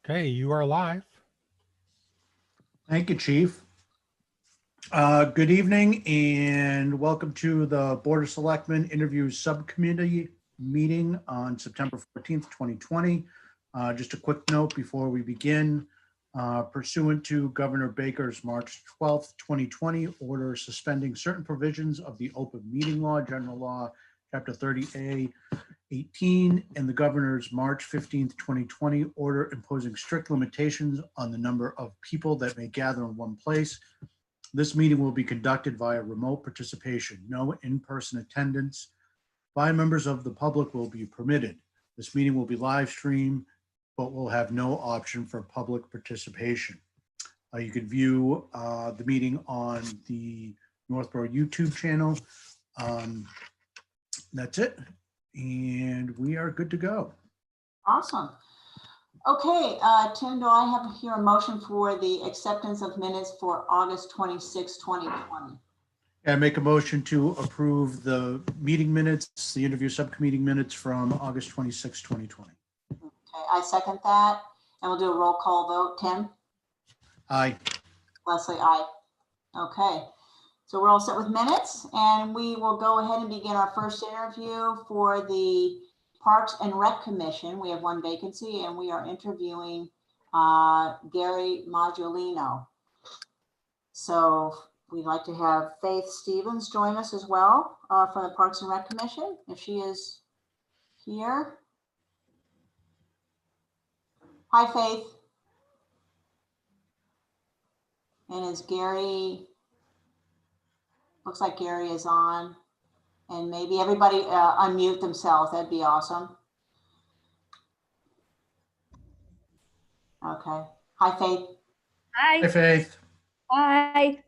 Okay, you are live. Thank you, Chief. Good evening and welcome to the Board of Selectmen Interviews Subcommittee meeting on September 14th, 2020. Just a quick note before we begin. Pursuant to Governor Baker's March 12th, 2020 order suspending certain provisions of the open meeting law, general law, chapter 30A, 18, and the governor's March 15th, 2020 order imposing strict limitations on the number of people that may gather in one place. This meeting will be conducted via remote participation. No in-person attendance by members of the public will be permitted. This meeting will be live streamed, but will have no option for public participation. You can view the meeting on the Northborough YouTube channel. That's it. And we are good to go. Awesome. Okay, Tim, do I have here a motion for the acceptance of minutes for August 26, 2020? I make a motion to approve the meeting minutes, the interview subcommittee minutes from August 26, 2020. Okay, I second that. And we'll do a roll call vote. Tim? Aye. Leslie, aye. Okay. So we're all set with minutes, and we will go ahead and begin our first interview for the Parks and Rec Commission. We have one vacancy, and we are interviewing Gary Modulino. So we'd like to have Faith Stevens join us as well from the Parks and Rec Commission, if she is here. Hi, Faith. And is Gary... Looks like Gary is on, and maybe everybody unmute themselves. That'd be awesome. Okay. Hi, Faith. Hi, Faith. Hi.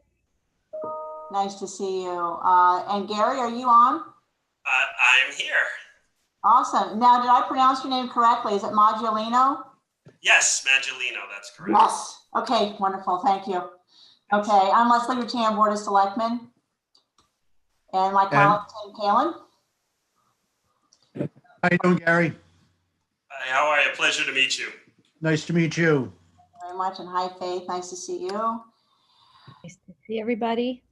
Nice to see you. And Gary, are you on? I'm here. Awesome. Now, did I pronounce your name correctly? Is it Modulino? Yes, Maggiolino, that's correct. Yes. Okay, wonderful. Thank you. Okay, I'm Leslie Rutan, Board of Selectmen. And my colleague, Tim Kalin. How you doing, Gary? Hi, how are you? Pleasure to meet you. Nice to meet you. Very much. And hi, Faith. Nice to see you. Nice to see everybody.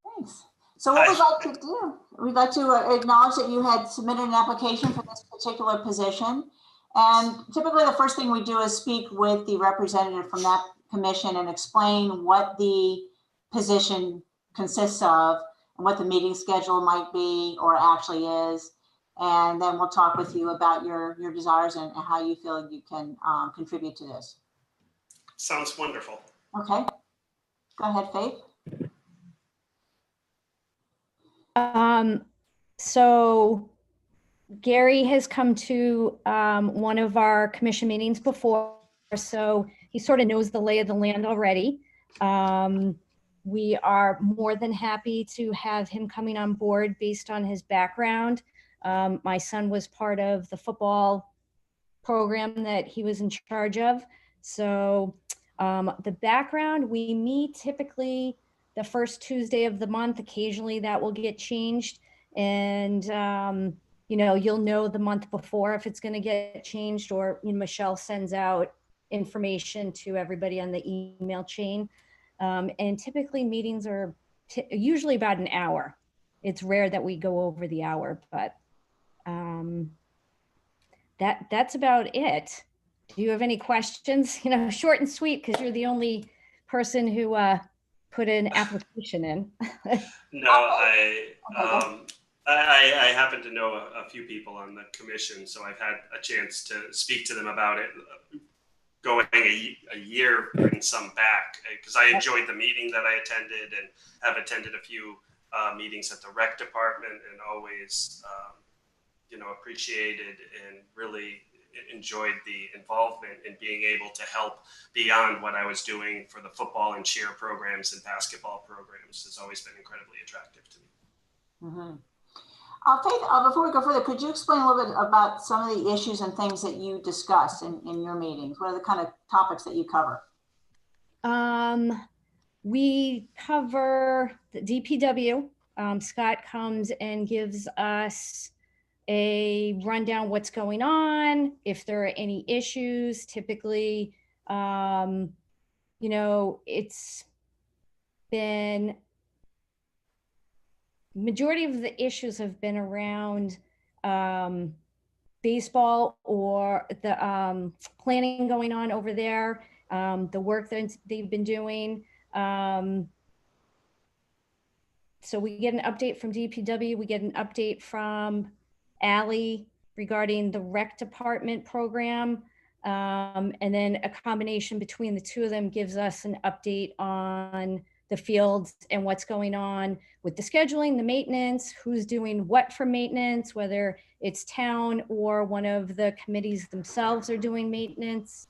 Thanks. So what we'd like to do, we'd like to acknowledge that you had submitted an application for this particular position. And typically the first thing we do is speak with the representative from that commission and explain what the position consists of and what the meeting schedule might be or actually is. And then we'll talk with you about your desires and how you feel you can contribute to this. Sounds wonderful. Okay. Go ahead, Faith. So Gary has come to one of our commission meetings before, so he sort of knows the lay of the land already. We are more than happy to have him coming on board based on his background. My son was part of the football program that he was in charge of. So the background, we meet typically the first Tuesday of the month. Occasionally that will get changed. And, you know, you'll know the month before if it's going to get changed, or Michelle sends out information to everybody on the email chain. And typically meetings are usually about an hour. It's rare that we go over the hour, but that's about it. Do you have any questions? You know, short and sweet, because you're the only person who put an application in. No, I happen to know a few people on the commission, so I've had a chance to speak to them about it going a year and some back, because I enjoyed the meeting that I attended and have attended a few meetings at the rec department, and always, you know, appreciated and really enjoyed the involvement in being able to help beyond what I was doing for the football and cheer programs and basketball programs. Has always been incredibly attractive to me. Mm-hmm. Faith, before we go further, could you explain a little bit about some of the issues and things that you discuss in your meetings? What are the kind of topics that you cover? We cover the DPW. Scott comes and gives us a rundown what's going on, if there are any issues. Typically You know, it's been, majority of the issues have been around baseball or the planning going on over there, the work that they've been doing. So we get an update from DPW, we get an update from Ally regarding the rec department program. And then a combination between the two of them gives us an update on the fields and what's going on with the scheduling, the maintenance, who's doing what for maintenance, whether it's town or one of the committees themselves are doing maintenance.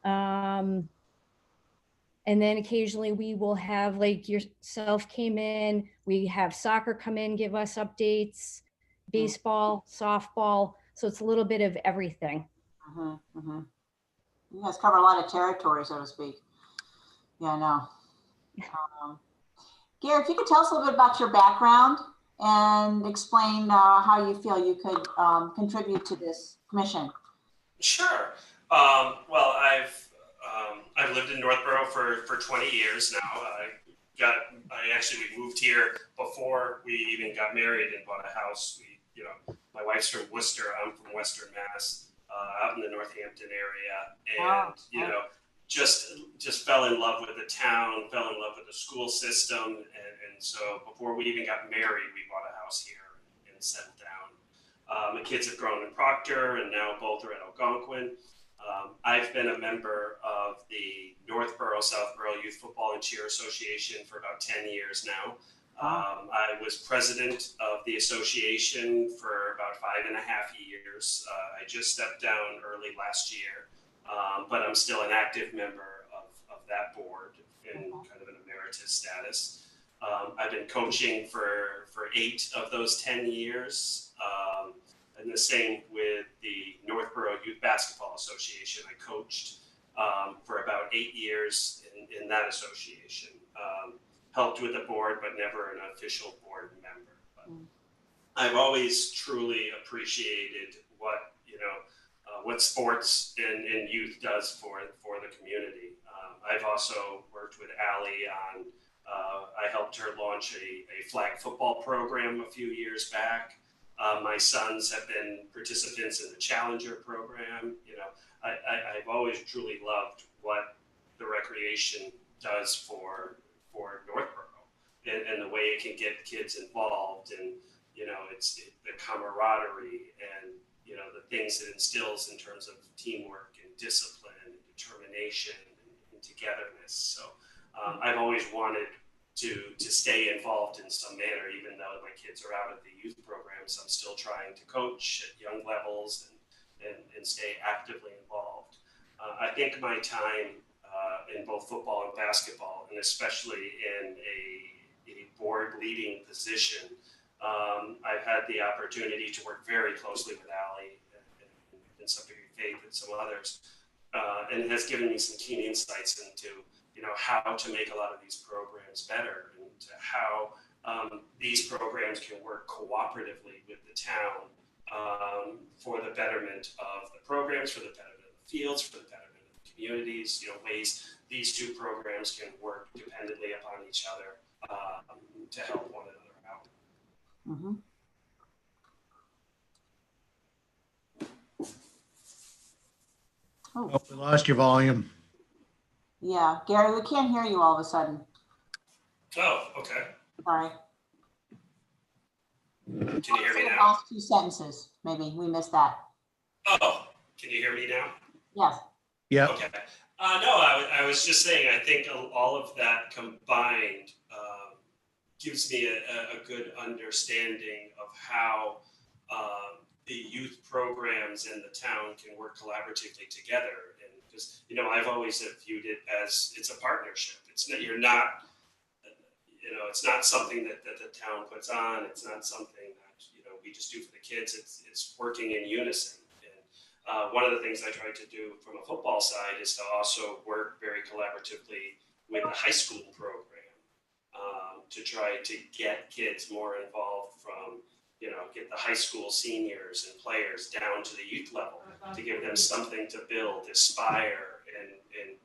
And then occasionally we will have, like yourself came in, we have soccer come in, give us updates, baseball, softball. So it's a little bit of everything. You guys cover a lot of territory, so to speak. Yeah, I know. Gary, if you could tell us a little bit about your background and explain how you feel you could contribute to this commission. Sure. Well, I've lived in Northborough for 20 years now. We moved here before we even got married and bought a house. My wife's from Worcester. I'm from Western Mass, out in the Northampton area, and just fell in love with the town, fell in love with the school system, and so before we even got married, we bought a house here and settled down. My kids have grown in Proctor, and now both are at Algonquin. I've been a member of the Northborough Southborough Youth Football and Cheer Association for about 10 years now. I was president of the association for about 5.5 years. I just stepped down early last year, but I'm still an active member of that board in kind of an emeritus status. I've been coaching for 8 of those 10 years. And the same with the Northborough Youth Basketball Association. I coached for about 8 years in that association. Helped with the board, but never an official board member. But I've always truly appreciated what sports and youth does for the community. I've also worked with Ally on. I helped her launch a flag football program a few years back. My sons have been participants in the Challenger program. I've always truly loved what the recreation does for Northborough and the way it can get kids involved, and it's the camaraderie and the things it instills in terms of teamwork and discipline and determination and togetherness. So I've always wanted to stay involved in some manner, even though my kids are out of the youth programs. I'm still trying to coach at young levels and stay actively involved. I think my time in both football and basketball, and especially in a board leading position, I've had the opportunity to work very closely with Ally and Subcommittee Faith and some others, and it has given me some keen insights into how to make a lot of these programs better, and how these programs can work cooperatively with the town for the betterment of the programs, for the betterment of the fields, for the betterment of the communities, ways these two programs can work dependently upon each other to help one another out. Oh, we lost your volume. Yeah, Gary, we can't hear you all of a sudden. Oh, okay. Sorry. Can you hear me The now? last 2 sentences, maybe we missed that. Oh, can you hear me now? Yes. Yeah. Okay. No, I was just saying, I think all of that combined gives me a good understanding of how the youth programs in the town can work collaboratively together. And because, I've always viewed it as it's a partnership. It's not, it's not something that the town puts on. It's not something that, we just do for the kids. It's working in unison. And one of the things I try to do from a football side is to also work very collaboratively with the high school program to try to get kids more involved from, get the high school seniors and players down to the youth level to give them something to build, aspire, and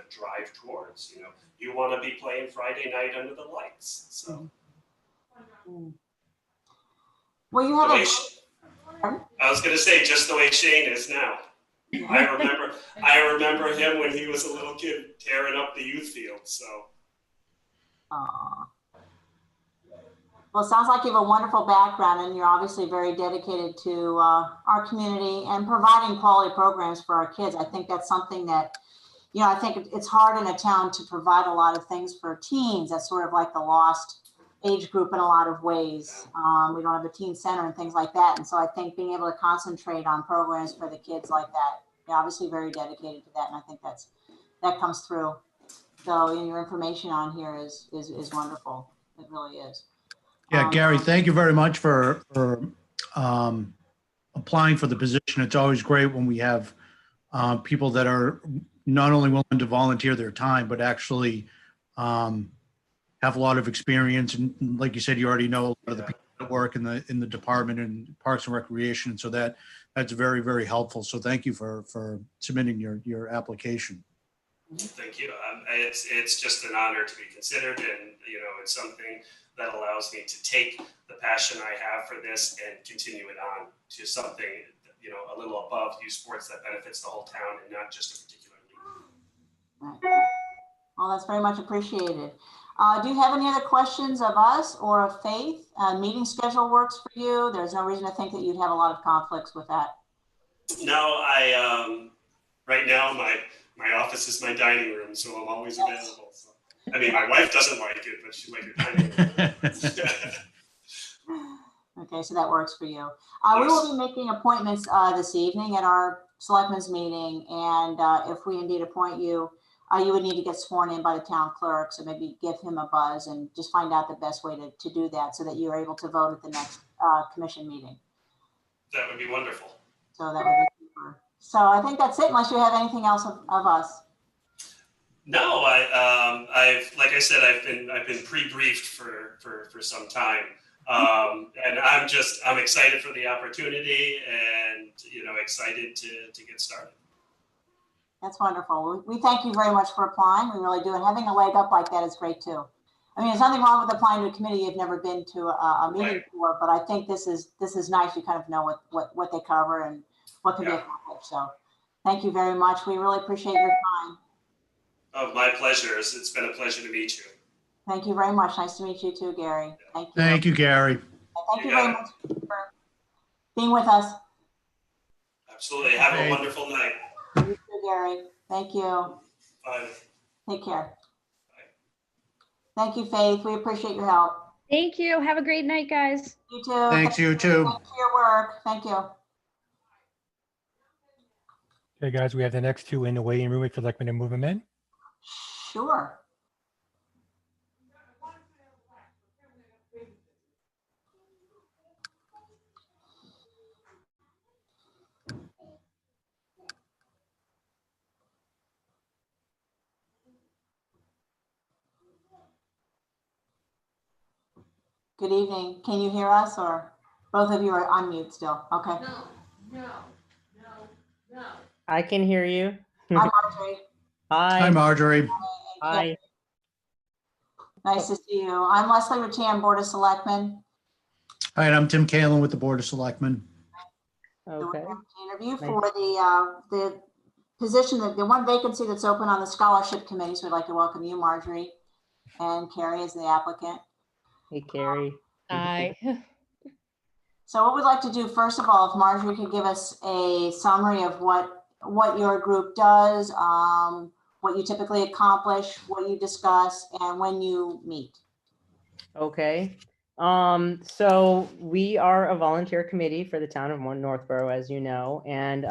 drive towards. You want to be playing Friday night under the lights. So Well, you have I was going to say, just the way Shane is now. I remember him when he was a little kid tearing up the youth field. So. Well, it sounds like you have a wonderful background, and you're obviously very dedicated to our community and providing quality programs for our kids. I think that's something that, I think it's hard in a town to provide a lot of things for teens. That's sort of like the lost age group in a lot of ways. We don't have a teen center and things like that. And so I think being able to concentrate on programs for the kids like that, you're obviously very dedicated to that. And I think that comes through. So your information on here is wonderful. It really is. Yeah, Gary, thank you very much for applying for the position. It's always great when we have people that are not only willing to volunteer their time, but actually have a lot of experience. And like you said, you already know a lot of the people that work in the department and Parks and Recreation. So that's very, very helpful. So thank you for submitting your application. Thank you. It's just an honor to be considered, and it's something that allows me to take the passion I have for this and continue it on to something a little above youth sports that benefits the whole town and not just a particular league. Right. Well, that's very much appreciated. Do you have any other questions of us or of Faith? Meeting schedule works for you? There's no reason to think that you'd have a lot of conflicts with that. No, right now my office is my dining room, so I'm always available. So. I mean, my wife doesn't like it, but she likes her dining room. Okay, so that works for you. We will be making appointments this evening at our selectmen's meeting, and if we indeed appoint you, you would need to get sworn in by the town clerk, so maybe give him a buzz and just find out the best way to do that so that you're able to vote at the next commission meeting. That would be wonderful. So that would be super. So I think that's it, unless you have anything else of us. No, I've like I said, I've been pre-briefed for some time, and I'm excited for the opportunity, and excited to get started. That's wonderful. We thank you very much for applying. We really do, and having a leg up like that is great too. I mean, there's nothing wrong with applying to a committee you've never been to a meeting for, but I think this is nice. You kind of know what they cover and what can be accomplished. So, thank you very much. We really appreciate your time. Oh, my pleasure. It's been a pleasure to meet you. Thank you very much. Nice to meet you too, Gary. Thank you. Thank you, Gary. Thank you very much for being with us. Absolutely. Have a wonderful night. You too, Gary. Thank you. Bye. Take care. Bye. Thank you, Faith. We appreciate your help. Thank you. Have a great night, guys. You too. Thanks, you too. Thank you for your work. Thank you. Okay, guys, we have the next two in the waiting room if you'd like me to move them in. Sure. Good evening. Can you hear us, or both of you are on mute still? Okay. No. I can hear you. Hi, Marjorie. Hi, Marjorie. Hi. Nice to see you. I'm Leslie Rattan, Board of Selectmen. Hi, and I'm Tim Kalen with the Board of Selectmen. Okay. Interview for the position, the one vacancy that's open on the scholarship committee. So we'd like to welcome you, Marjorie, and Carrie as the applicant. Hey, Carrie. Hi. So what we'd like to do, first of all, if Marjorie could give us a summary of what your group does, what you typically accomplish, what you discuss, and when you meet. Okay. So we are a volunteer committee for the town of Northborough, as you know, and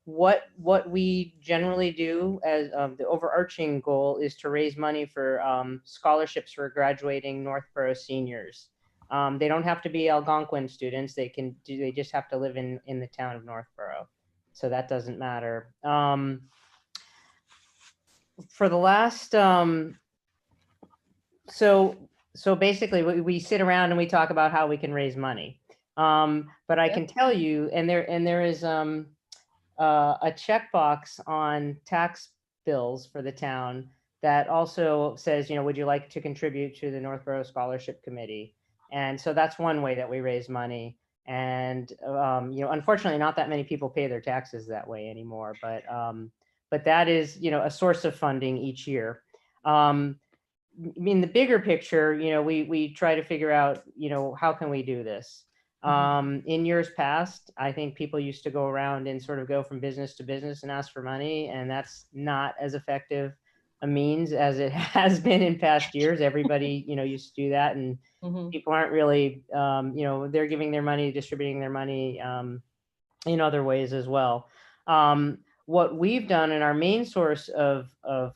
what we generally do as the overarching goal is to raise money for scholarships for graduating Northborough seniors. They don't have to be Algonquin students. They just have to live in the town of Northborough. So that doesn't matter. For the last, so basically we sit around and we talk about how we can raise money. But I can tell you, and there is a checkbox on tax bills for the town that also says, would you like to contribute to the Northborough Scholarship Committee? And so that's one way that we raise money. And unfortunately, not that many people pay their taxes that way anymore. But that is, a source of funding each year. In the bigger picture, we try to figure out, how can we do this? In years past, I think people used to go around and sort of go from business to business and ask for money, and that's not as effective a means as it has been in past years. Everybody, used to do that, and people aren't really, they're giving their money, distributing their money in other ways as well. What we've done, and our main source of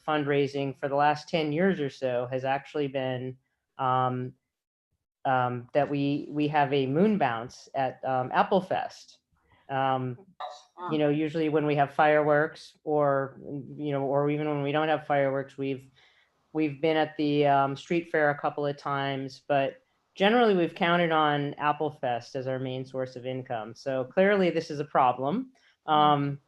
fundraising for the last 10 years or so has actually been that we have a moon bounce at Apple Fest. Usually when we have fireworks, or even when we don't have fireworks, we've been at the street fair a couple of times, but generally we've counted on Apple Fest as our main source of income. So clearly this is a problem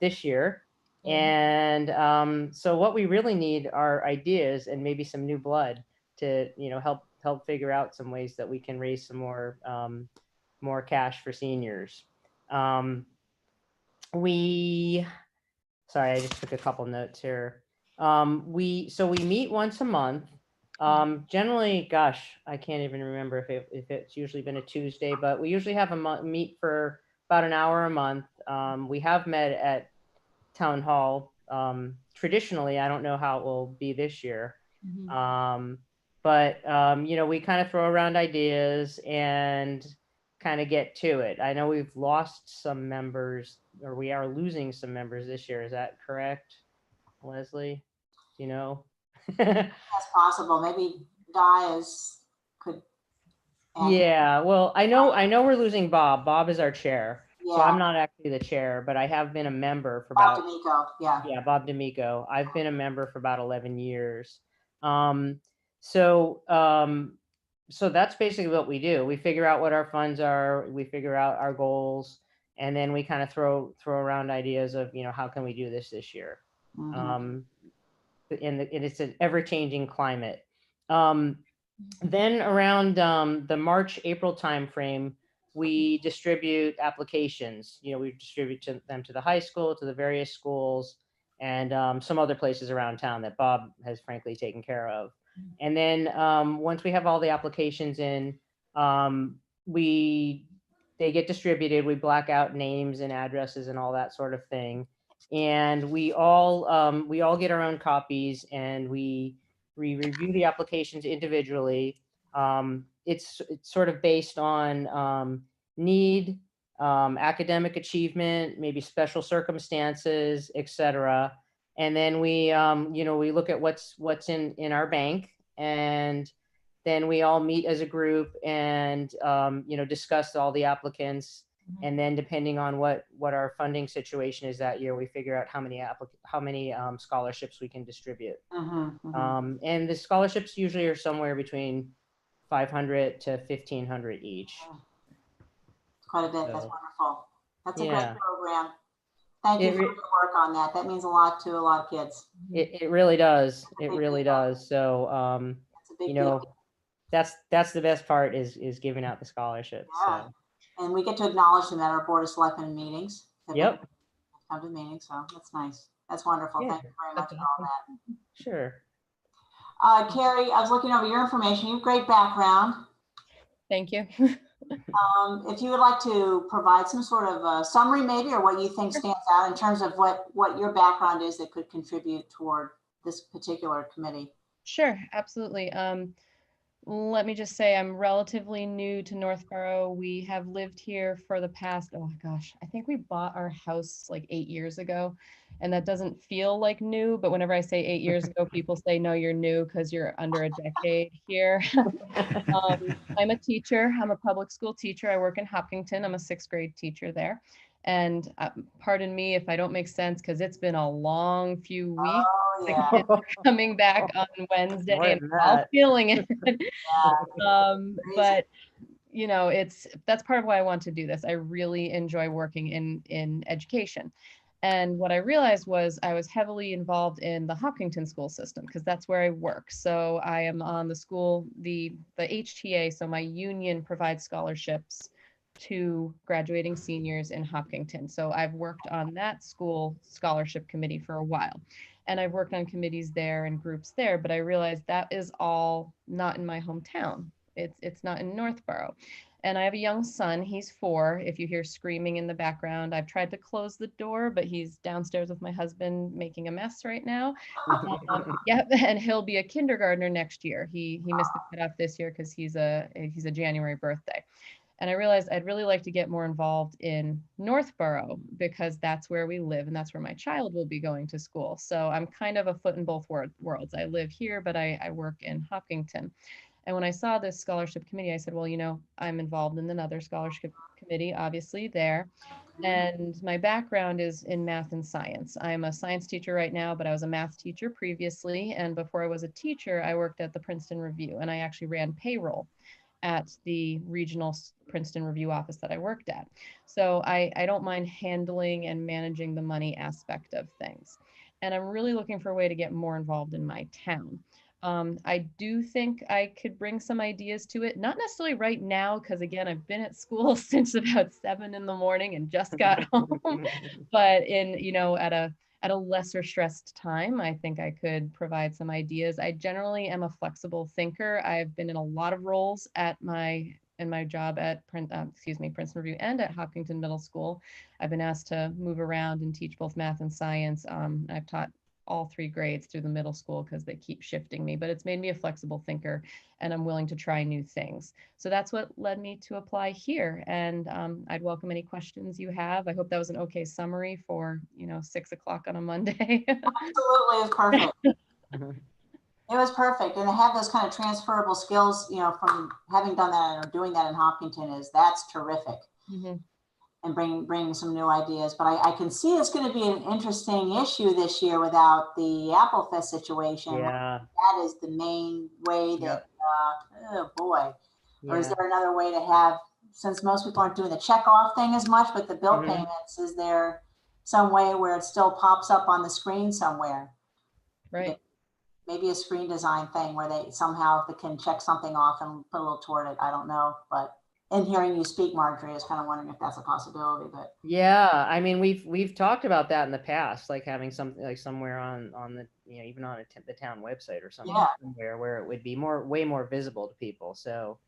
this year. And so what we really need are ideas and maybe some new blood to, help figure out some ways that we can raise some more cash for seniors. Sorry, I just took a couple notes here. We meet once a month. Generally, gosh, I can't even remember if it's usually been a Tuesday, but we usually have a meet for about an hour a month. We have met at Town Hall. Traditionally, I don't know how it will be this year. But we kind of throw around ideas and kind of get to it. I know we've lost some members, or we are losing some members this year. Is that correct, Leslie? Do you know? That's possible. Maybe Di could. Yeah, well, I know we're losing Bob. Bob is our chair. Yeah. So I'm not actually the chair, but I have been a member for Bob about D'Amico, yeah. Yeah, Bob D'Amico. I've been a member for about 11 years. So that's basically what we do. We figure out what our funds are, we figure out our goals, and then we kind of throw around ideas of, how can we do this year? And it's an ever-changing climate. Then around the March-April timeframe, we distribute applications. We distribute them to the high school, to the various schools, and some other places around town that Bob has frankly taken care of. And then once we have all the applications in, they get distributed. We black out names and addresses and all that sort of thing. And we all get our own copies, and we review the applications individually. It's sort of based on need, academic achievement, maybe special circumstances, etc. And then we look at what's in our bank, and then we all meet as a group and discuss all the applicants. And then depending on what our funding situation is that year, we figure out how many scholarships we can distribute. And the scholarships usually are somewhere between 500 to 1,500 each. Quite a bit. So, that's wonderful. That's a yeah. great program. Thank you for your work on that. That means a lot to a lot of kids. It really does. It really does. So that's a big deal. that's the best part is giving out the scholarships. Yeah. So. And we get to acknowledge them at our Board of Selectmen meetings. Yep. Come to meetings, so that's nice. That's wonderful. Yeah, Thank you very much for all that. Sure. Carrie, I was looking over your information. You have great background. Thank you. If you would like to provide some sort of a summary maybe, or what you think stands out in terms of what your background is that could contribute toward this particular committee. Sure, absolutely. Let me just say I'm relatively new to Northborough. We have lived here for the past, oh gosh, I think we bought our house like 8 years ago, and that doesn't feel like new, but whenever I say 8 years ago, people say, no, you're new because you're under a decade here. I'm a teacher. I'm a public school teacher. I work in Hopkinton. I'm a 6th grade teacher there. And pardon me if I don't make sense, because it's been a long few weeks. Oh, yeah. The kids are coming back on Wednesday and I'm all feeling it. But that's part of why I want to do this. I really enjoy working in education. And what I realized was I was heavily involved in the Hopkinton school system because that's where I work. So I am on the school, the HTA, so my union provides scholarships to graduating seniors in Hopkinton. So I've worked on that school scholarship committee for a while. And I've worked on committees there and groups there, but I realized that is all not in my hometown. It's not in Northborough. And I have a young son, he's 4. If you hear screaming in the background, I've tried to close the door, but he's downstairs with my husband making a mess right now. Yep, and he'll be a kindergartner next year. He missed the cutoff this year because he's a January birthday. And I realized I'd really like to get more involved in Northborough because that's where we live and that's where my child will be going to school. So I'm kind of a foot in both worlds. I live here, but I work in Hopkinton. And when I saw this scholarship committee, I said, well, you know, I'm involved in another scholarship committee, obviously there. And my background is in math and science. I'm a science teacher right now, but I was a math teacher previously. And before I was a teacher, I worked at the Princeton Review and I actually ran payroll at the regional Princeton Review office that I worked at. So I don't mind handling and managing the money aspect of things. And I'm really looking for a way to get more involved in my town. I do think I could bring some ideas to it, not necessarily right now, because again, I've been at school since about 7 in the morning and just got home, but in, you know, at a lesser stressed time, I think I could provide some ideas. I generally am a flexible thinker. I've been in a lot of roles in my job at Princeton Review and at Hopkinton Middle School. I've been asked to move around and teach both math and science. I've taught all 3 grades through the middle school because they keep shifting me, but it's made me a flexible thinker and I'm willing to try new things. So that's what led me to apply here. And I'd welcome any questions you have. I hope that was an okay summary for, you know, 6 o'clock on a Monday. Absolutely, it was perfect. It was perfect. And to have those kind of transferable skills, you know, from having done that or doing that in Hopkinton that's terrific. Mm-hmm. And bringing some new ideas. But I can see it's going to be an interesting issue this year without the Apple Fest situation. Yeah. That is the main way that, oh boy. Yeah. Or is there another way to have, since most people aren't doing the check off thing as much, but the bill Mm-hmm. payments, is there some way where it still pops up on the screen somewhere? Right. Maybe a screen design thing where they somehow can check something off and put a little toward it. I don't know, but in hearing you speak, Marjorie, I was kind of wondering if that's a possibility. But yeah, I mean, we've talked about that in the past, like having something like somewhere on the, you know, even on the town website or something, somewhere where it would be way more visible to people. So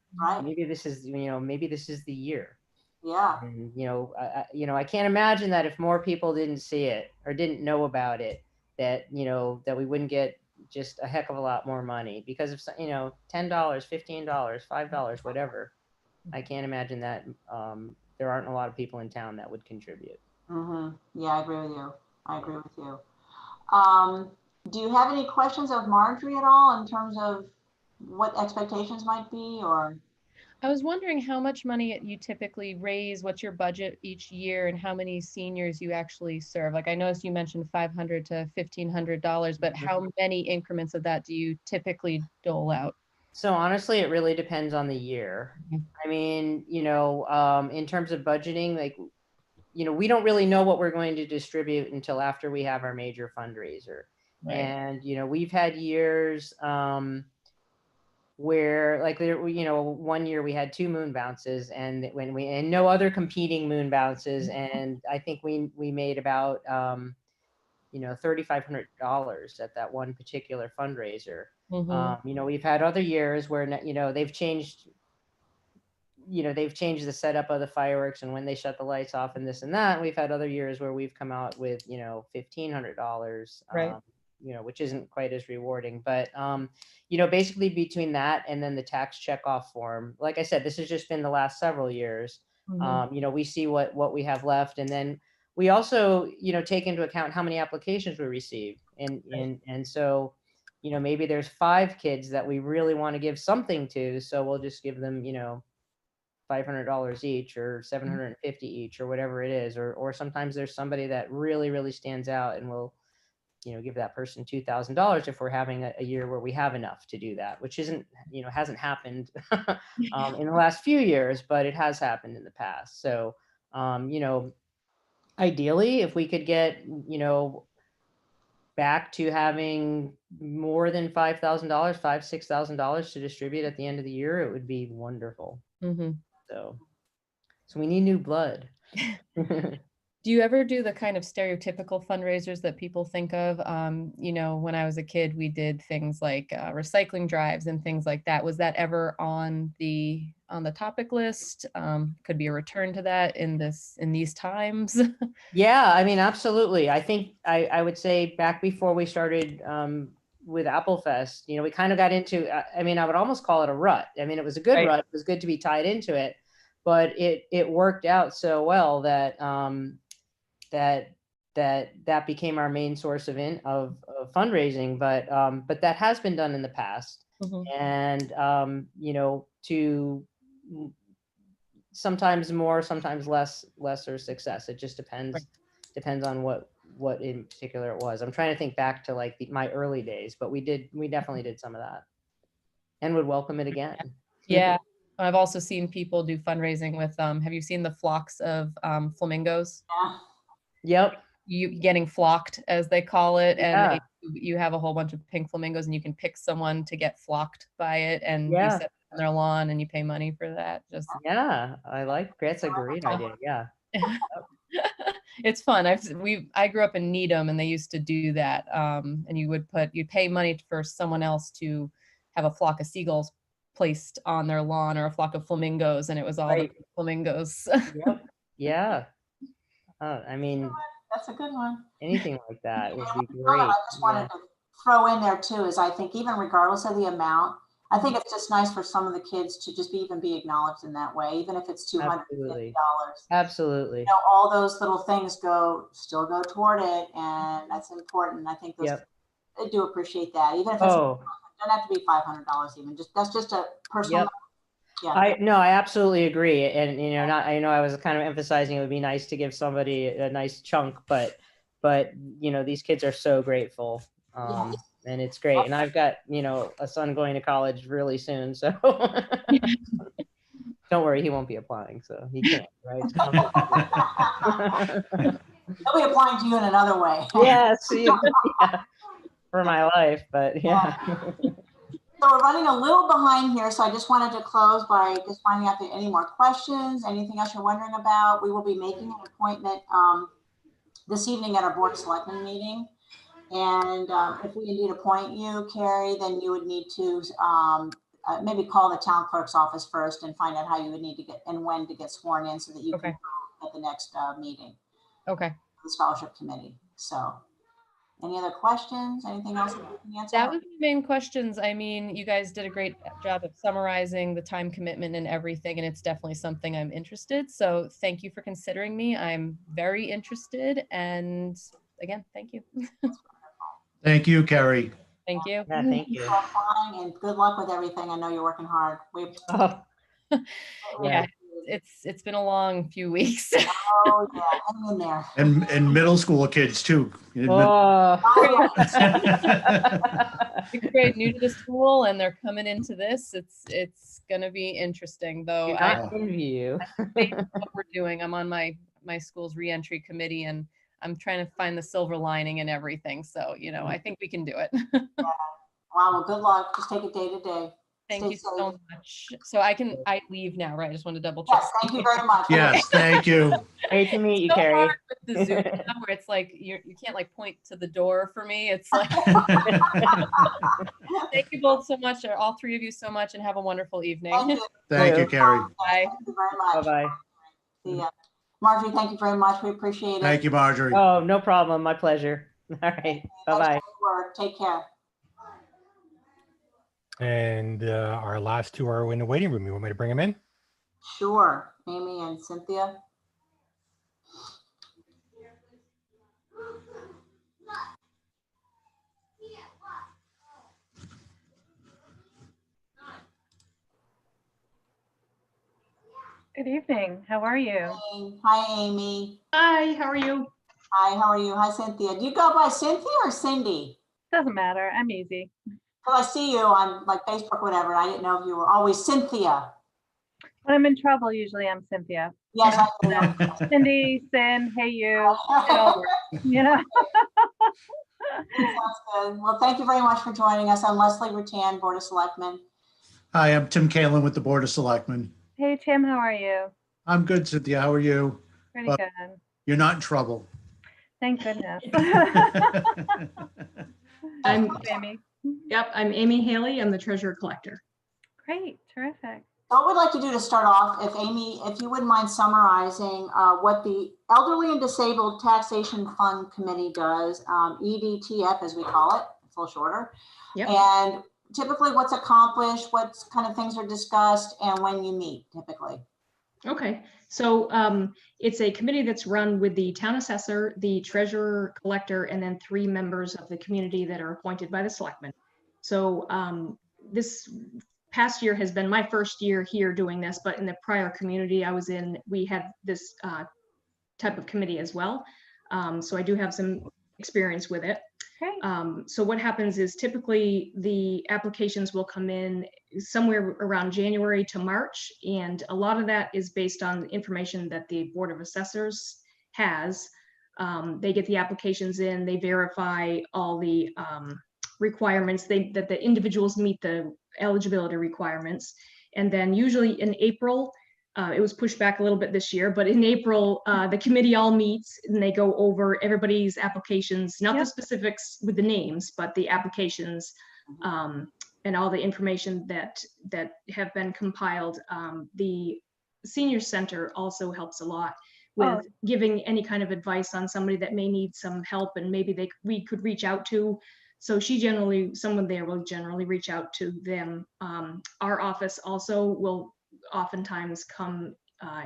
maybe this is, you know, maybe this is the year. Yeah. And, you know, I can't imagine that if more people didn't see it or didn't know about it, that, you know, that we wouldn't get just a heck of a lot more money because of, you know, $10, $15, $5, whatever. I can't imagine that there aren't a lot of people in town that would contribute. Mm-hmm. Yeah, I agree with you. Do you have any questions of Marjorie at all in terms of what expectations might be, or? I was wondering how much money you typically raise, what's your budget each year, and how many seniors you actually serve. Like I noticed you mentioned $500 to $1,500, but how many increments of that do you typically dole out? So honestly, it really depends on the year. I mean, you know, in terms of budgeting, like, you know, we don't really know what we're going to distribute until after we have our major fundraiser. Right. And, you know, we've had years where, like, you know, one year we had 2 moon bounces and no other competing moon bounces. And I think we made about, you know, $3,500 at that one particular fundraiser. Mm-hmm. You know, we've had other years where, you know, they've changed the setup of the fireworks and when they shut the lights off and this and that. We've had other years where we've come out with, you know, $1,500, right. You know, which isn't quite as rewarding, but, you know, basically between that and then the tax checkoff form, like I said, this has just been the last several years. Mm-hmm. You know, we see what we have left. And then we also, you know, take into account how many applications we receive. And so, you know, maybe there's 5 kids that we really want to give something to. So we'll just give them, you know, $500 each or $750 each or whatever it is. Or sometimes there's somebody that really, really stands out and we'll, you know, give that person $2,000 if we're having a year where we have enough to do that, which isn't, you know, hasn't happened in the last few years, but it has happened in the past. So, you know, Ideally, if we could get, back to having more than $5,000, $6,000 to distribute at the end of the year, it would be wonderful. Mhm. So we need new blood. Do you ever do the kind of stereotypical fundraisers that people think of? When I was a kid, we did things like recycling drives and things like that. Was that ever on the topic list? Could be a return to that in these times. Yeah, I mean, absolutely. I think I would say back before we started with Applefest, we kind of got into, I would almost call it a rut. I mean, it was a good Right. rut. It was good to be tied into it, but it worked out so well that that became our main source of fundraising. But that has been done in the past, Mhm. and to sometimes more, sometimes lesser success. It just depends on what in particular it was. I'm trying to think back to like my early days, but we definitely did some of that, and would welcome it again. Yeah. I've also seen people do fundraising with, have you seen the flocks of flamingos? Yeah. Yep. You getting flocked, as they call it, Yeah. and you have a whole bunch of pink flamingos, and you can pick someone to get flocked by it, and you Yeah. set it on their lawn, and you pay money for that. Just Yeah, that's a great idea. Yeah. it's fun. I grew up in Needham, and they used to do that. And you'd pay money for someone else to have a flock of seagulls placed on their lawn, or a flock of flamingos, and it was all Right. the flamingos. Yep. Yeah. I mean, That's a good one. anything like that would be Well, great. I just wanted to throw in there too, is I think even regardless of the amount, I think it's just nice for some of the kids to just even be acknowledged in that way, even if it's $250. Absolutely. Absolutely. All those little things still go toward it, and that's important. I think Yep. I do appreciate that, even if it's, Oh, it doesn't have to be $500 even. That's just a personal. Yep. Yeah. I absolutely agree. And I was kind of emphasizing it would be nice to give somebody a nice chunk, but these kids are so grateful. And it's great. And I've got, a son going to college really soon, so don't worry, he won't be applying, so he can't, right? He'll be applying to you in another way. Yes, yeah, for my life, but yeah. So we're running a little behind here, so I just wanted to close by just finding out if there are any more questions, anything else you're wondering about. We will be making an appointment this evening at our Board of Selectmen meeting. And if we indeed appoint you, Carrie, then you would need to maybe call the town clerk's office first and find out how you would need to get and when to get sworn in so that you can vote at the next meeting. Okay. The scholarship committee. So any other questions? Anything else that we can answer? That was the main questions. I mean, you guys did a great job of summarizing the time commitment and everything, and it's definitely something I'm interested. So thank you for considering me. I'm very interested. And again, thank you. Thank you, Carrie. Thank you. Yeah, thank you. And good luck with everything. I know you're working hard. Yeah, it's been a long few weeks. Oh yeah, hang in there. And middle school kids too. It's great, new to the school, and they're coming into this. It's gonna be interesting, though. I envy you. What we're doing. I'm on my school's reentry committee, and I'm trying to find the silver lining in everything. So, I think we can do it. Yeah. Wow, well, good luck. Just take it day to day. Thank Stay you so safe. much. So I leave now, right? I just want to double check. Yes, thank you very much. Yes, thank you. Great to meet you, So Carrie. hard with the Zoom now, where it's like you can't like point to the door for me. It's like thank you both so much, or all three of you so much, and have a wonderful evening. Thank you. Thank you, Carrie. Bye. Thank you very much. Bye-bye. See ya. Marjorie, thank you very much. We appreciate it. Thank you, Marjorie. Oh, no problem. My pleasure. All right. Bye-bye. Take care. And our last two are in the waiting room. You want me to bring them in? Sure. Amy and Cynthia. Good evening. How are you? Hi, Amy. Hi, how are you? Hi, how are you? Hi, Cynthia. Do you go by Cynthia or Cindy? Doesn't matter. I'm easy. Because I see you on like Facebook, whatever. I didn't know if you were always Cynthia. When I'm in trouble, usually I'm Cynthia. Yes, I know. Cindy, Sin, hey you, it all works, you know? Sounds good. Well, thank you very much for joining us. I'm Leslie Rattan, Board of Selectmen. Hi, I'm Tim Kalen with the Board of Selectmen. Hey Tim, how are you? I'm good, Cynthia. How are you? Pretty Well, good. You're not in trouble. Thank goodness. I'm, Amy. yep, I'm Amy Haley. I'm the treasurer collector. Great, terrific. What we'd like to do to start off, if Amy, if you wouldn't mind summarizing what the Elderly and Disabled Taxation Fund Committee does, EDTF as we call it, it's a little shorter. Yep. And typically what's accomplished, what kind of things are discussed, and when you meet typically. Okay, so it's a committee that's run with the town assessor, the treasurer collector, and then 3 members of the community that are appointed by the selectmen. So this past year has been my first year here doing this, but in the prior community I was in, we had this type of committee as well. So I do have some experience with it. Great. So what happens is typically the applications will come in somewhere around January to March, and a lot of that is based on the information that the Board of Assessors has. They get the applications in, they verify all the requirements, that the individuals meet the eligibility requirements, and then usually in April, it was pushed back a little bit this year, but in April, the committee all meets and they go over everybody's applications, not the specifics with the names, but the applications and all the information that have been compiled. The senior center also helps a lot with giving any kind of advice on somebody that may need some help and maybe we could reach out to. So someone there will generally reach out to them. Our office also will oftentimes come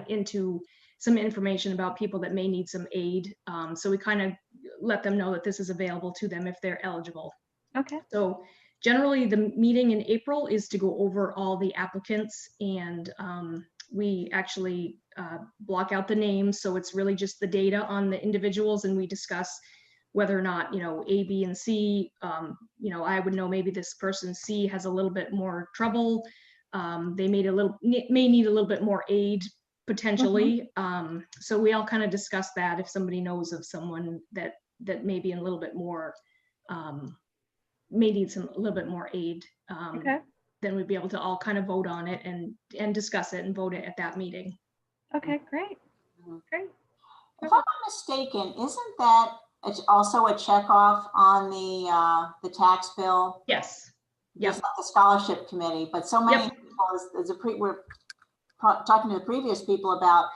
into some information about people that may need some aid. So we kind of let them know that this is available to them if they're eligible. Okay. So generally the meeting in April is to go over all the applicants, and we actually block out the names. So it's really just the data on the individuals, and we discuss whether or not, A, B, and C, I would know maybe this person C has a little bit more trouble. They may need a little bit more aid potentially. So we all kind of discuss that if somebody knows of someone that may be in a little bit more, may need a little bit more aid. Okay. Then we'd be able to all kind of vote on it and discuss it and vote it at that meeting. Okay, great. Great. If I'm not mistaken, isn't that also a check off on the tax bill? Yes. Just like the scholarship committee, but so many people, we're talking to the previous people about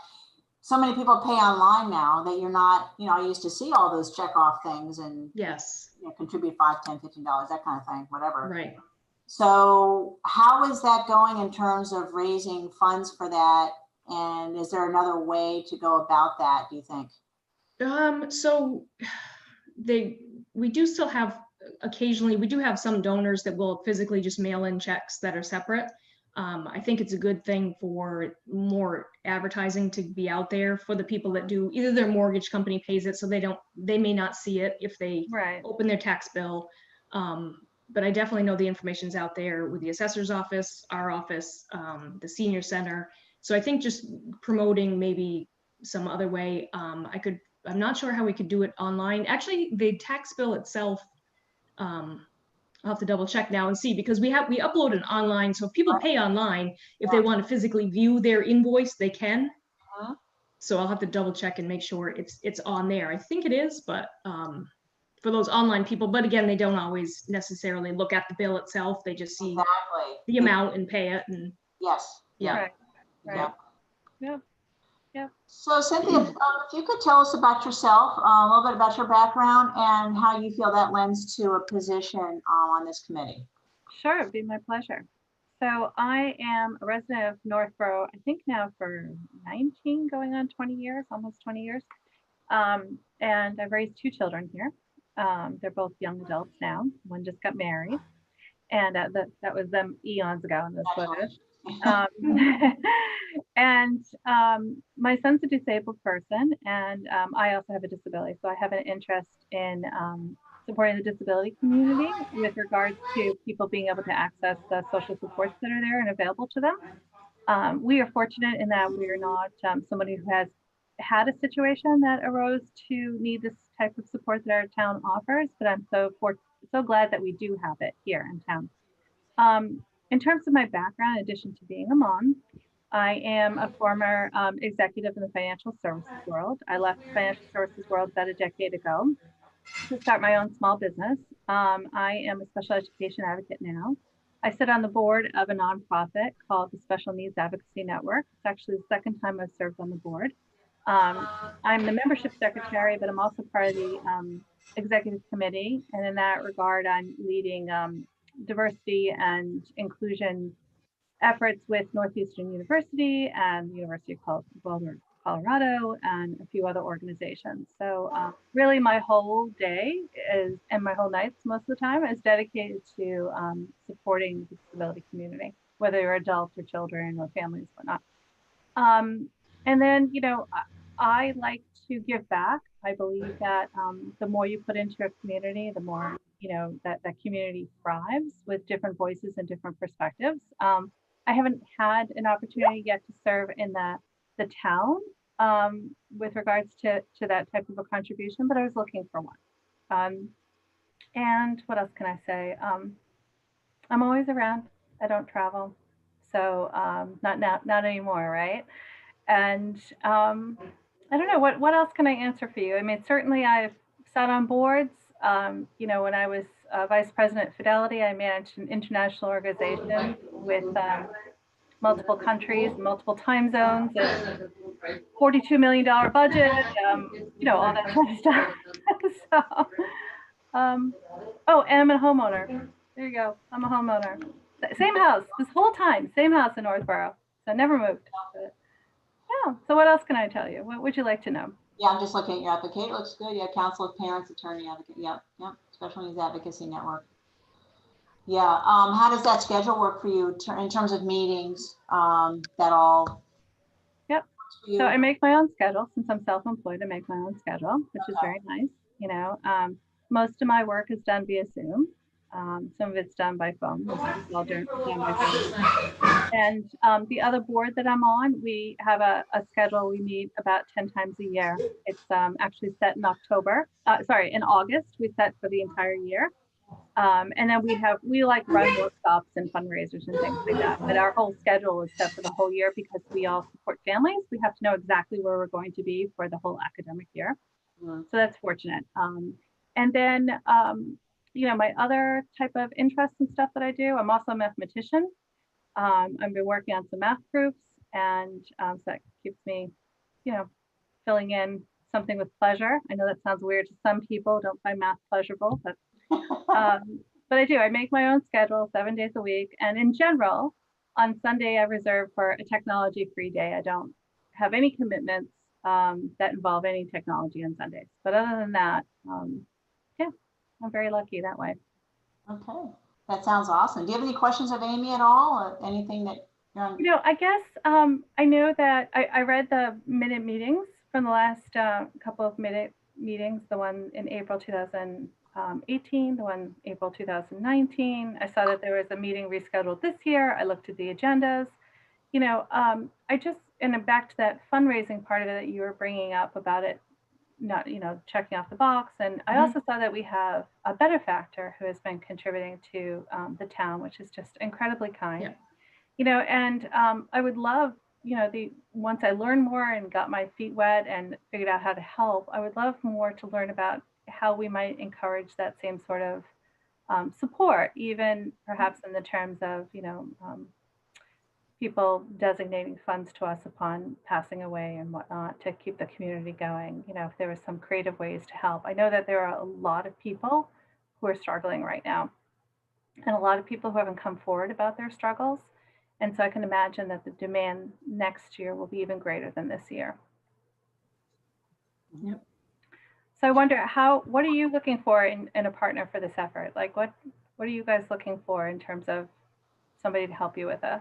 so many people pay online now that you're not, I used to see all those check off things and contribute $5, $10, $15, that kind of thing, whatever. Right. So how is that going in terms of raising funds for that? And is there another way to go about that, do you think? So we do still have, occasionally, we do have some donors that will physically just mail in checks that are separate. I think it's a good thing for more advertising to be out there for the people that do, either their mortgage company pays it, so they may not see it if they open their tax bill. But I definitely know the information's out there with the assessor's office, our office, the senior center. So I think just promoting maybe some other way, I'm not sure how we could do it online. Actually, the tax bill itself, I'll have to double check now and see, because we upload it online. So if people pay online, if they want to physically view their invoice, they can. So I'll have to double check and make sure it's on there. I think it is, but for those online people, but again, they don't always necessarily look at the bill itself. They just see the amount and pay it. And So Cynthia, if you could tell us about yourself, a little bit about your background and how you feel that lends to a position on this committee. Sure, it'd be my pleasure. So I am a resident of Northborough, I think now for 19, going on 20 years, almost 20 years. And I've raised 2 children here. They're both young adults now. One just got married, and that was them eons ago in this footage. And my son's a disabled person, and I also have a disability. So I have an interest in supporting the disability community with regards to people being able to access the social supports that are there and available to them. We are fortunate in that we are not somebody who has had a situation that arose to need this type of support that our town offers, but I'm so glad that we do have it here in town. In terms of my background, in addition to being a mom, I am a former executive in the financial services world. I left the financial services world about a decade ago to start my own small business. I am a special education advocate now. I sit on the board of a nonprofit called the Special Needs Advocacy Network. It's actually the second time I've served on the board. I'm the membership secretary, but I'm also part of the executive committee. And in that regard, I'm leading diversity and inclusion efforts with Northeastern University and the University of Colorado and a few other organizations. So really my whole day is, and my whole nights most of the time, is dedicated to supporting the disability community, whether you're adults or children or families, whatnot. And then, you know, I like to give back. I believe that the more you put into a community, the more, you know, that community thrives with different voices and different perspectives. I haven't had an opportunity yet to serve in the town with regards to that type of a contribution, but I was looking for one. And what else can I say? I'm always around. I don't travel, so not anymore, right? And I don't know, what else can I answer for you? I mean, certainly I've sat on boards. You know, when I was vice president at Fidelity, I managed an international organization with multiple countries, multiple time zones, and $42 million budget, you know, all that kind of stuff. So, oh, and I'm a homeowner. There you go. I'm a homeowner. Same house this whole time, same house in Northborough. So I never moved. But, yeah. So what else can I tell you? What would you like to know? Yeah, I'm just looking at your application. It looks good. Yeah, Council of Parents, Attorney Advocate. Yep. Special Needs Advocacy Network. Yeah. How does that schedule work for you in terms of meetings? That all. Yep. So I make my own schedule since I'm self-employed. I make my own schedule, which is very nice. You know, most of my work is done via Zoom. Some of it's done by phone. It's all done by phone. And the other board that I'm on, we have a schedule. We meet about 10 times a year. It's actually set in in August. We set for the entire year. And then we like run workshops and fundraisers and things like that. But our whole schedule is set for the whole year because we all support families. We have to know exactly where we're going to be for the whole academic year. So that's fortunate. And then, you know, my other type of interests and stuff that I do, I'm also a mathematician. I've been working on some math proofs, and so that keeps me, you know, filling in something with pleasure. I know that sounds weird to some people, don't find math pleasurable, but I do. I make my own schedule 7 days a week. And in general, on Sunday, I reserve for a technology-free day. I don't have any commitments that involve any technology on Sundays. But other than that, yeah, I'm very lucky that way. Okay, that sounds awesome. Do you have any questions of Amy at all, or anything that you're on? You know, I guess I know that I read the minute meetings from the last couple of minute meetings, the one in April 2018, the one April 2019. I saw that there was a meeting rescheduled this year. I looked at the agendas. You know, I just, and back to that fundraising part of it that you were bringing up about it, not, you know, checking off the box. And I also saw that we have a benefactor who has been contributing to the town, which is just incredibly kind. Yeah. You know, and I would love, you know, once I learned more and got my feet wet and figured out how to help, I would love more to learn about how we might encourage that same sort of support, even perhaps in the terms of, you know, people designating funds to us upon passing away and whatnot to keep the community going. You know, if there was some creative ways to help. I know that there are a lot of people who are struggling right now, and a lot of people who haven't come forward about their struggles. And so I can imagine that the demand next year will be even greater than this year. Yep. So I wonder what are you looking for in a partner for this effort? Like what are you guys looking for in terms of somebody to help you with this?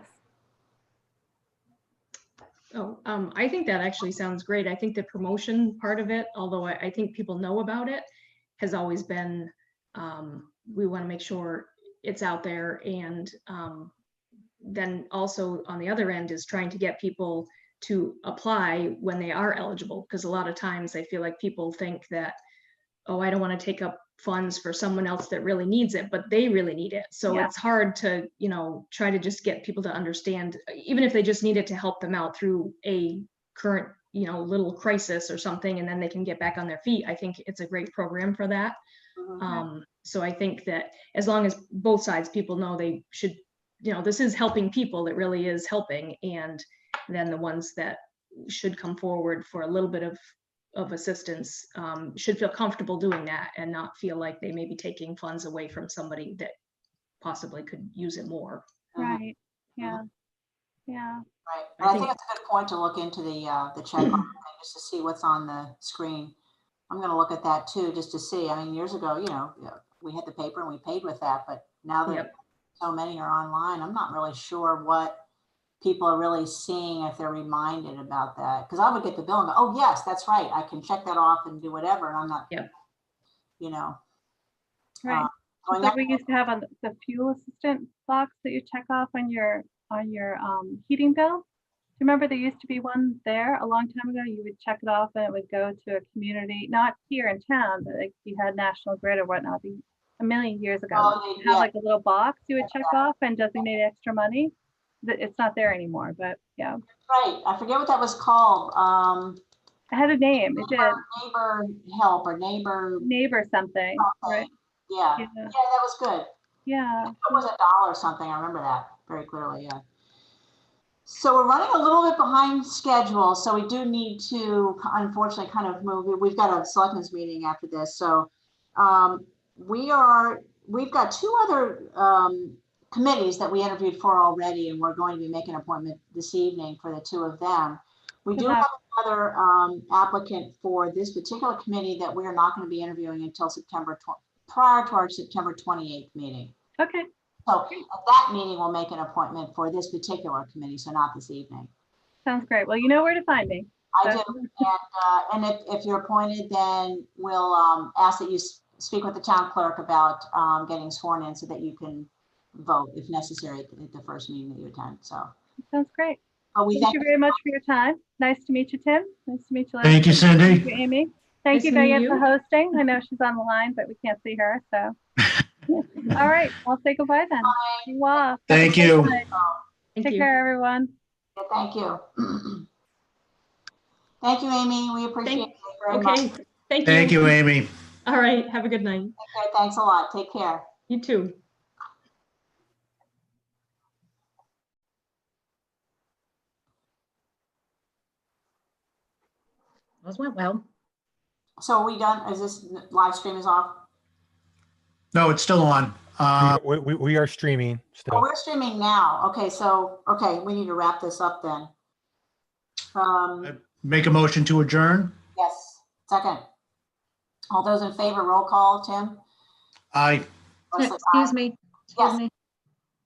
Oh, I think that actually sounds great. I think the promotion part of it, although I think people know about it, has always been, we want to make sure it's out there and then also on the other end is trying to get people to apply when they are eligible. Because a lot of times I feel like people think that, oh, I don't want to take up funds for someone else that really needs it, but they really need it. So Yeah. it's hard to, try to just get people to understand, even if they just need it to help them out through a current, little crisis or something, and then they can get back on their feet. I think it's a great program for that. So I think that as long as both sides, people know they should, this is helping people, it really is helping. And then the ones that should come forward for a little bit of assistance should feel comfortable doing that and not feel like they may be taking funds away from somebody that possibly could use it more. Right. Yeah. Yeah. Right. But I think it's a good point to look into the check mark thing just to see what's on the screen. I'm going to look at that too, just to see. I mean, years ago, we had the paper and we paid with that, but now that so many are online, I'm not really sure what people are really seeing if they're reminded about that. Because I would get the bill and go, oh yes, that's right, I can check that off and do whatever, and I'm not, Right. It's like we used to have on the fuel assistant box that you check off on your heating bill. Do you remember there used to be one there a long time ago? You would check it off and it would go to a community, not here in town, but like you had National Grid or whatnot a million years ago. You had like a little box you would check off and designate extra money. It's not there anymore, but yeah. Right. I forget what that was called. It had a name. It did. Neighbor help or neighbor something. Right. Yeah. Yeah, that was good. Yeah. It was $1 or something. I remember that very clearly. Yeah. So we're running a little bit behind schedule. So we do need to, unfortunately, kind of move. We've got a selectmen's meeting after this. So we've got two other committees that we interviewed for already, and we're going to be making an appointment this evening for the two of them. We do have another applicant for this particular committee that we are not going to be interviewing until prior to our September 28th meeting. Okay. So at that meeting, we'll make an appointment for this particular committee, so not this evening. Sounds great. Well, you know where to find me. I do. And if you're appointed, then we'll ask that you speak with the town clerk about getting sworn in so that you can vote if necessary at the first meeting that you attend. So sounds great. Thank you very much for your time. Nice to meet you, Tim. Nice to meet you. Thank you, Cindy. Thank you, Amy. Thank you, Diane, for hosting. I know she's on the line, but we can't see her. So, all right, I'll say goodbye then. Wow. Thank you. Take care, everyone. Yeah, thank you. Thank you, Amy. We appreciate it very much. Thank you, Amy. All right. Have a good night. Okay, thanks a lot. Take care. You too. Those went well. So are we done? Is this live stream is off? No, it's still on. We are streaming still. Oh, we're streaming now. Okay, so, we need to wrap this up then. Make a motion to adjourn. Yes, second. All those in favor, roll call, Tim? Aye. Leslie, Excuse me. Yes. Me.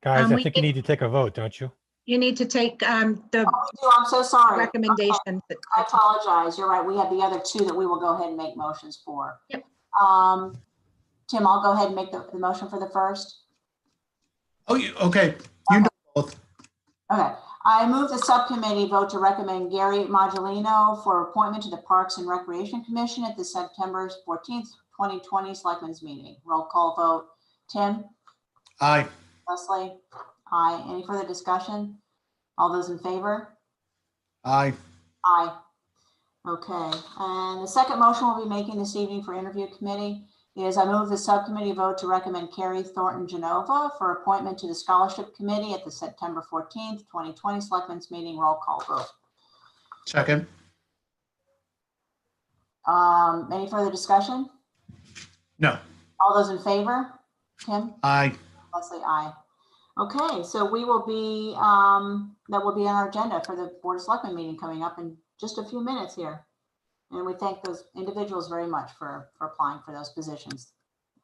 Guys, I think you need to take a vote, don't you? You need to take the Oh, we do. I'm so sorry. recommendation. I apologize. You're right. We have the other two that we will go ahead and make motions for. Yep. Tim, I'll go ahead and make the motion for the first. Oh, okay. You know both. Okay. I move the subcommittee vote to recommend Gary Modulino for appointment to the Parks and Recreation Commission at the September 14th, 2020 Selectmen's meeting. Roll call vote. Tim? Aye. Leslie? Aye. Any further discussion? All those in favor? Aye. Aye. Okay. And the second motion we'll be making this evening for interview committee is I move the subcommittee vote to recommend Carrie Thornton Genova for appointment to the Scholarship Committee at the September 14th, 2020 Selectmen's meeting. Roll call vote. Second. Any further discussion? No. All those in favor? Tim? Aye. Leslie, aye. Okay, so we will be, that will be on our agenda for the Board of Selectmen meeting coming up in just a few minutes here. And we thank those individuals very much for applying for those positions.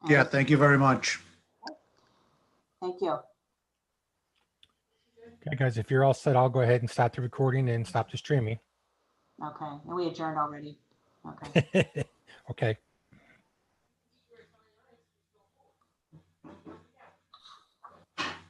And Yeah, thank you very much. Thank you. Okay, guys, if you're all set, I'll go ahead and stop the recording and stop the streaming. Okay, and we adjourned already. Okay. Okay.